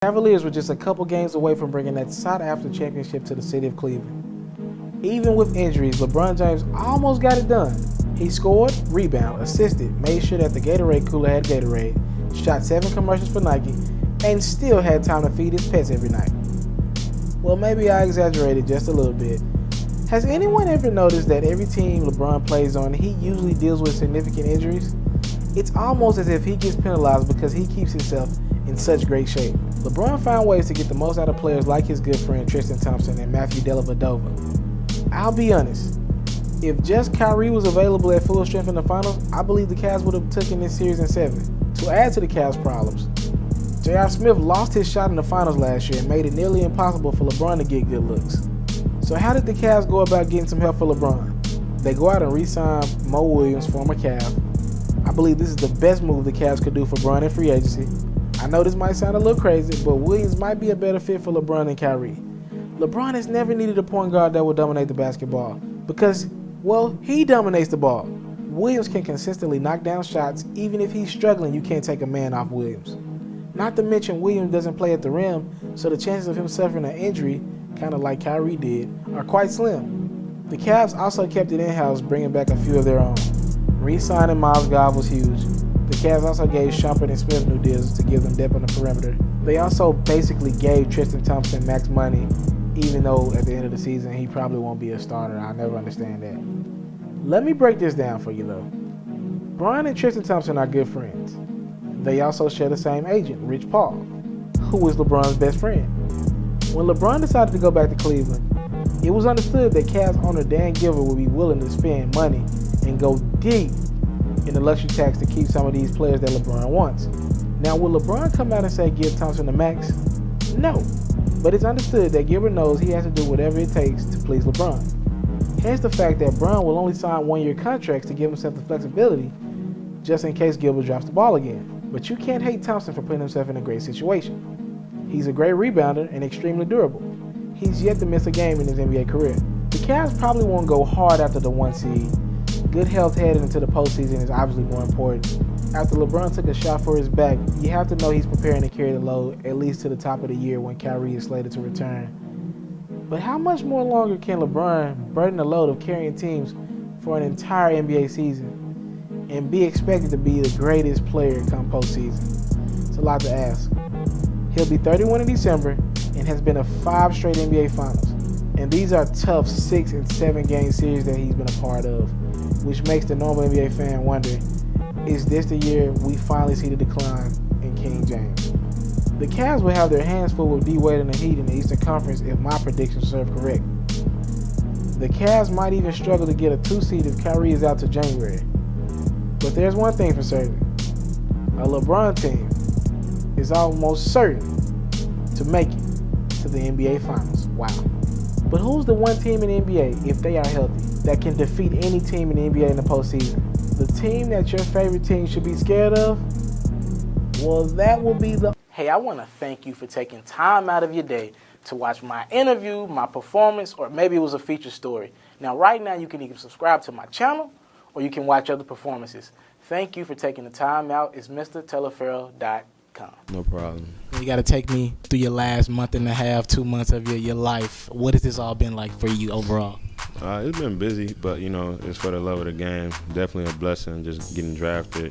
Cavaliers were just a couple games away from bringing that sought-after championship to the city of Cleveland. Even with injuries, LeBron James almost got it done. He scored, rebounded, assisted, made sure that the Gatorade cooler had Gatorade, shot 7 commercials for Nike, and still had time to feed his pets every night. Well, maybe I exaggerated just a little bit. Has anyone ever noticed that every team LeBron plays on, he usually deals with significant injuries? It's almost as if he gets penalized because he keeps himself in such great shape. LeBron found ways to get the most out of players like his good friend Trisitian Thompson and Matthew Dellavedova. I'll be honest, if just Kyrie was available at full strength in the finals, I believe the Cavs would have taken this series in 7. To add to the Cavs' problems, J.R. Smith lost his shot in the finals last year and made it nearly impossible for LeBron to get good looks. So how did the Cavs go about getting some help for LeBron? They go out and re-sign Mo Williams, former Cav. I believe this is the best move the Cavs could do for LeBron in free agency. I know this might sound a little crazy, but Williams might be a better fit for LeBron than Kyrie. LeBron has never needed a point guard that will dominate the basketball because, well, he dominates the ball. Williams can consistently knock down shots. Even if he's struggling, you can't take a man off Williams. Not to mention Williams doesn't play at the rim, so the chances of him suffering an injury, kind of like Kyrie did, are quite slim. The Cavs also kept it in-house, bringing back a few of their own. Re-signing Miles Goff was huge. The Cavs also gave Shumpert and Smith new deals to give them depth on the perimeter. They also basically gave Tristan Thompson max money, even though at the end of the season he probably won't be a starter. I'll never understand that. Let me break this down for you though. Brian and Tristan Thompson are good friends. They also share the same agent, Rich Paul, who is LeBron's best friend. When LeBron decided to go back to Cleveland, it was understood that Cavs owner Dan Gilbert would be willing to spend money and go deep in the luxury tax to keep some of these players that LeBron wants. Now, will LeBron come out and say give Thompson the max? No, but it's understood that Gilbert knows he has to do whatever it takes to please LeBron. Hence the fact that Brown will only sign one-year contracts to give himself the flexibility just in case Gilbert drops the ball again. But you can't hate Thompson for putting himself in a great situation. He's a great rebounder and extremely durable. He's yet to miss a game in his NBA career. The Cavs probably won't go hard after the 1 seed. Good health heading into the postseason is obviously more important. After LeBron took a shot for his back, you have to know he's preparing to carry the load at least to the top of the year when Kyrie is slated to return. But how much more longer can LeBron burden the load of carrying teams for an entire NBA season and be expected to be the greatest player come postseason? It's a lot to ask. He'll be 31 in December and has been to 5 straight NBA Finals. And these are tough 6 and 7 game series that he's been a part of, which makes the normal NBA fan wonder, is this the year we finally see the decline in King James? The Cavs will have their hands full with D Wade and the Heat in the Eastern Conference if my predictions serve correct. The Cavs might even struggle to get a 2 seed if Kyrie is out to January. But there's one thing for certain. A LeBron team is almost certain to make it to the NBA Finals. Wow. But who's the one team in the NBA, if they are healthy, that can defeat any team in the NBA in the postseason? The team that your favorite team should be scared of? Well, that will be the... Hey, I want to thank you for taking time out of your day to watch my interview, my performance, or maybe it was a feature story. Now, right now, you can either subscribe to my channel or you can watch other performances. Thank you for taking the time out. It's Itsmrtaliaferro.com. No problem. You got to take me through your last month and a half, 2 months of your life. What has this all been like for you overall? It's been busy, but, it's for the love of the game. Definitely a blessing just getting drafted.